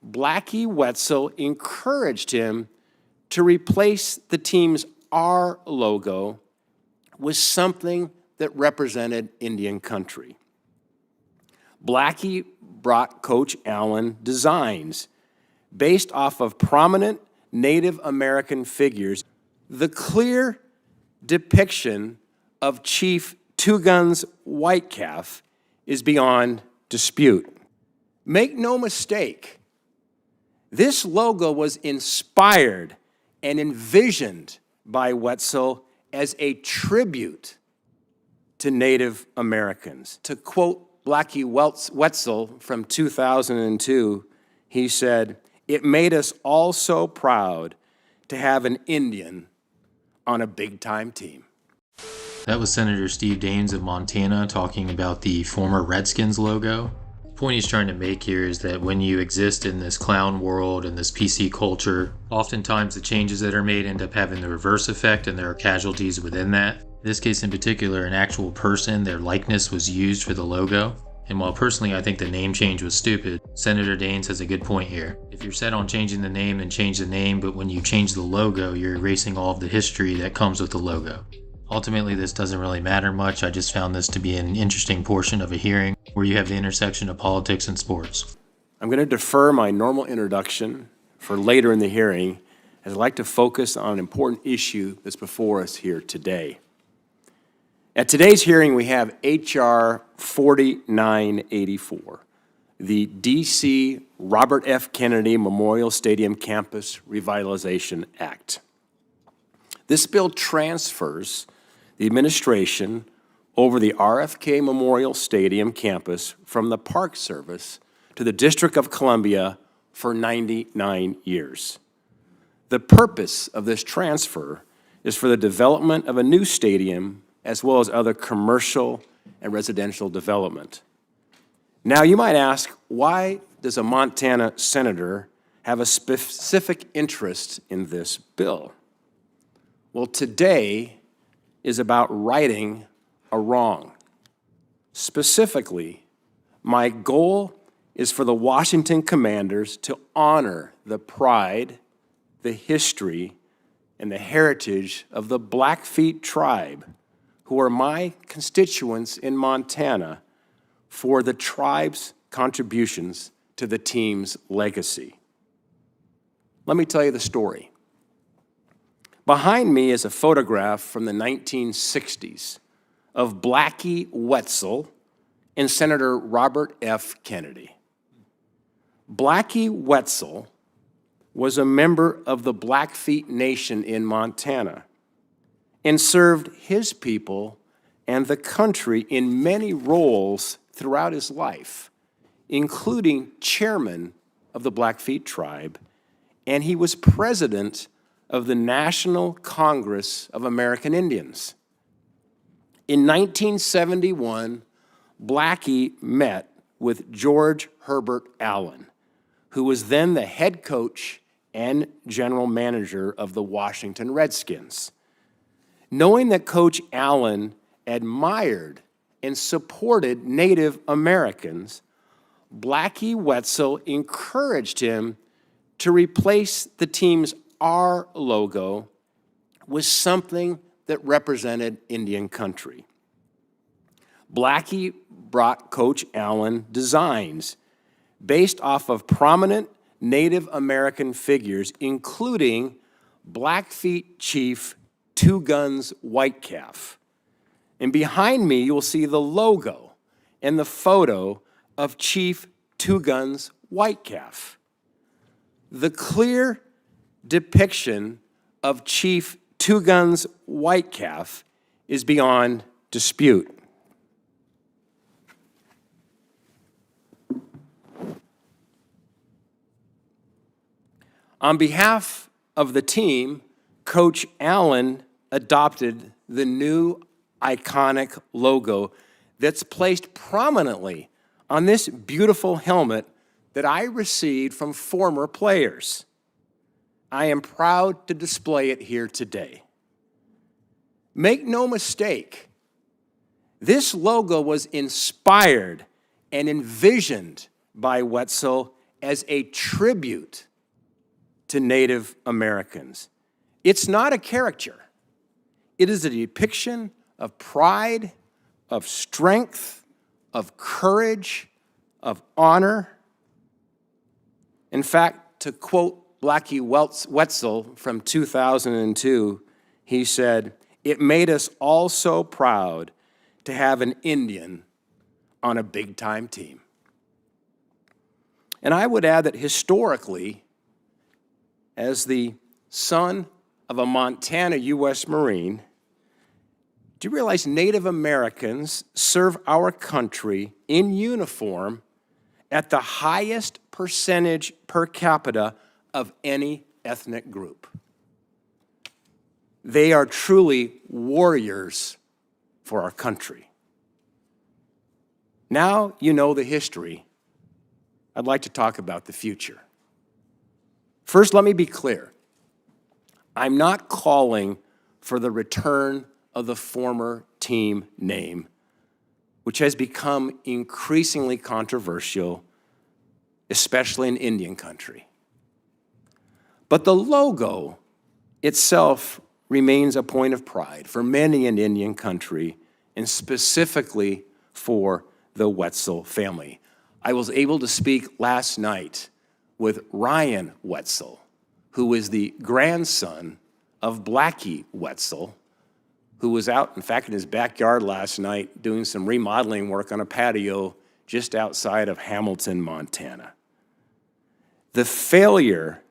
Blackie Wetzel encouraged him to replace the team's R logo with something that represented Indian country. Blackie brought Coach Allen designs based off of prominent Native American figures. The clear depiction of Chief Two Guns Whitecalf is beyond dispute. Make no mistake, this logo was inspired and envisioned by Wetzel as a tribute to Native Americans. To quote Blackie Wetzel from 2002, he said, "It made us all so proud to have an Indian on a big-time team." That was Senator Steve Daines of Montana talking about the former Redskins logo. The point he's trying to make here is that when you exist in this clown world and this PC culture, oftentimes the changes that are made end up having the reverse effect, and there are casualties within that. In this case in particular, an actual person, their likeness was used for the logo. And while personally I think the name change was stupid, Senator Daines has a good point here. If you're set on changing the name, then change the name, but when you change the logo, you're erasing all of the history that comes with the logo. Ultimately, this doesn't really matter much. I just found this to be an interesting portion of a hearing where you have the intersection of politics and sports. I'm going to defer my normal introduction for later in the hearing, as I'd like to focus on an important issue that's before us here today. At today's hearing, we have H.R. 4984, the D.C. Robert F. Kennedy Memorial Stadium Campus Revitalization Act. This bill transfers the administration over the RFK Memorial Stadium campus from the Park Service to the District of Columbia for 99 years. The purpose of this transfer is for the development of a new stadium as well as other commercial and residential development. Now, you might ask, why does a Montana senator have a specific interest in this bill? Well, today is about righting a wrong. Specifically, my goal is for the Washington Commanders to honor the pride, the history, and the heritage of the Blackfeet tribe, who are my constituents in Montana, for the tribe's contributions to the team's legacy. Let me tell you the story. Behind me is a photograph from the 1960s of Blackie Wetzel and Senator Robert F. Kennedy. Blackie Wetzel was a member of the Blackfeet Nation in Montana and served his people and the country in many roles throughout his life, including chairman of the Blackfeet tribe, and he was president of the National Congress of American Indians. In 1971, Blackie met with George Herbert Allen, who was then the head coach and general manager of the Washington Redskins. Knowing that Coach Allen admired and supported Native Americans, Blackie Wetzel encouraged him to replace the team's R logo with something that represented Indian country. Blackie brought Coach Allen designs based off of prominent Native American figures, including Blackfeet Chief Two Guns Whitecalf. And behind me, you'll see the logo and the photo of Chief Two Guns Whitecalf. The clear depiction of Chief Two Guns Whitecalf is beyond dispute. On behalf of the team, Coach Allen adopted the new iconic logo that's placed prominently on this beautiful helmet that I received from former players. I am proud to display it here today. Make no mistake, this logo was inspired and envisioned by Wetzel as a tribute to Native Americans. It's not a caricature. It is a depiction of pride, of strength, of courage, of honor. In fact, to quote Blackie Wetzel from 2002, he said, "It made us all so proud to have an Indian on a big-time team." And I would add that historically, as the son of a Montana U.S. Marine, do you realize Native Americans serve our country in uniform at the highest percentage per capita of any ethnic group? They are truly warriors for our country. Now you know the history. I'd like to talk about the future. First, let me be clear. I'm not calling for the return of the former team name, which has become increasingly controversial, especially in Indian country. But the logo itself remains a point of pride for many in Indian country, and specifically for the Wetzel family. I was able to speak last night with Ryan Wetzel, who is the grandson of Blackie Wetzel, who was out, in fact, in his backyard last night doing some remodeling work on a patio just outside of Hamilton, Montana. The failure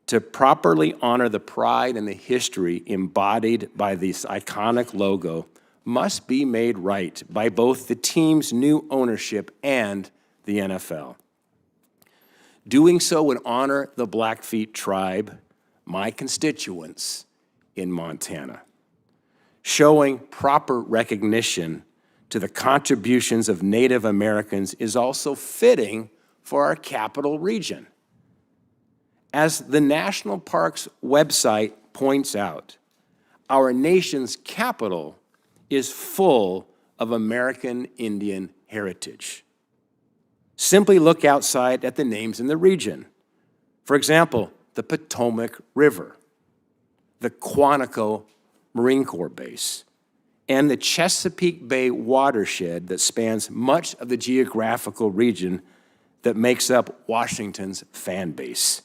to properly honor the pride and the history embodied by this iconic logo must be made right by both the team's new ownership and the NFL. Doing so would honor the Blackfeet tribe, my constituents in Montana. Showing proper recognition to the contributions of Native Americans is also fitting for our capital region. As the National Parks website points out, our nation's capital is full of American Indian heritage. Simply look outside at the names in the region. For example, the Potomac River, the Quantico Marine Corps Base, and the Chesapeake Bay watershed that spans much of the geographical region that makes up Washington's fan base.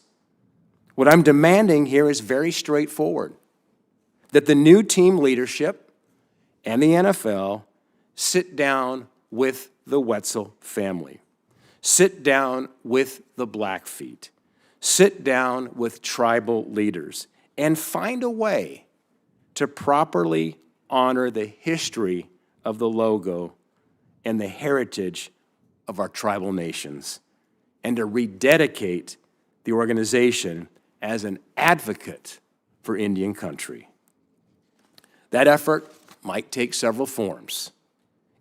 What I'm demanding here is very straightforward, that the new team leadership and the NFL sit down with the Wetzel family. Sit down with the Blackfeet. Sit down with tribal leaders and find a way to properly honor the history of the logo and the heritage of our tribal nations, and to rededicate the organization as an advocate for Indian country. That effort might take several forms.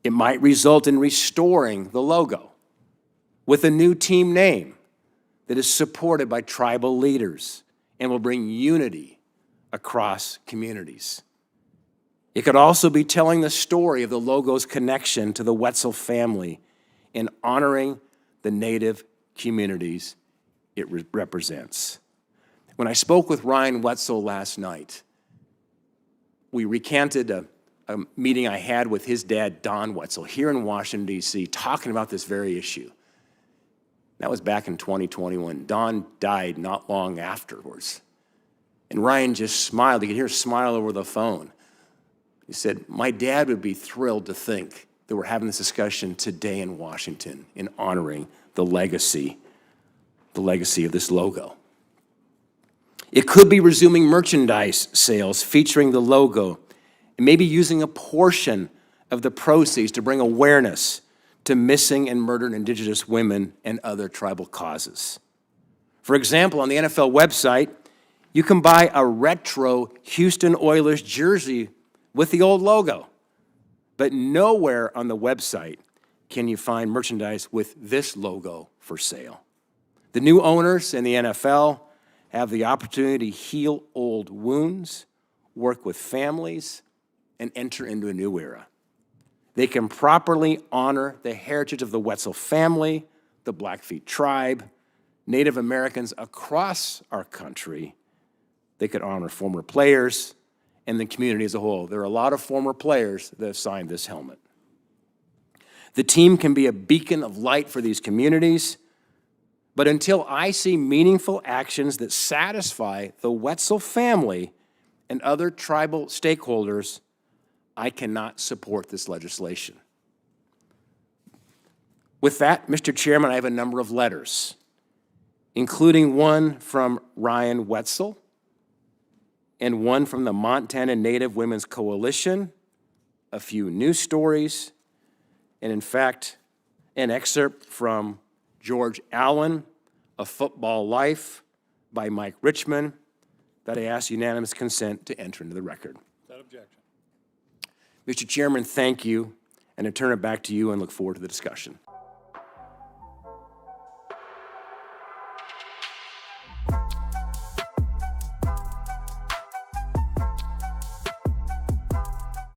It might result in restoring the logo with a new team name that is supported by tribal leaders and will bring unity across communities. It could also be telling the story of the logo's connection to the Wetzel family and honoring the Native communities it represents. When I spoke with Ryan Wetzel last night, we recanted a meeting I had with his dad, Don Wetzel, here in Washington, D.C., talking about this very issue. That was back in 2021. Don died not long afterwards. And Ryan just smiled. You could hear a smile over the phone. He said, "My dad would be thrilled to think that we're having this discussion today in Washington in honoring the legacy of this logo." It could be resuming merchandise sales featuring the logo and maybe using a portion of the proceeds to bring awareness to missing and murdered Indigenous women and other tribal causes. For example, on the NFL website, you can buy a retro Houston Oilers jersey with the old logo, but nowhere on the website can you find merchandise with this logo for sale. The new owners in the NFL have the opportunity to heal old wounds, work with families, and enter into a new era. They can properly honor the heritage of the Wetzel family, the Blackfeet tribe, Native Americans across our country. They could honor former players and the community as a whole. There are a lot of former players that have signed this helmet. The team can be a beacon of light for these communities, but until I see meaningful actions that satisfy the Wetzel family and other tribal stakeholders, I cannot support this legislation. With that, Mr. Chairman, I have a number of letters, including one from Ryan Wetzel and one from the Montana Native Women's Coalition, a few news stories, and in fact, an excerpt from George Allen, A Football Life by Mike Richmond, that I ask unanimous consent to enter into the record. Without objection. Mr. Chairman, thank you, and I turn it back to you and look forward to the discussion.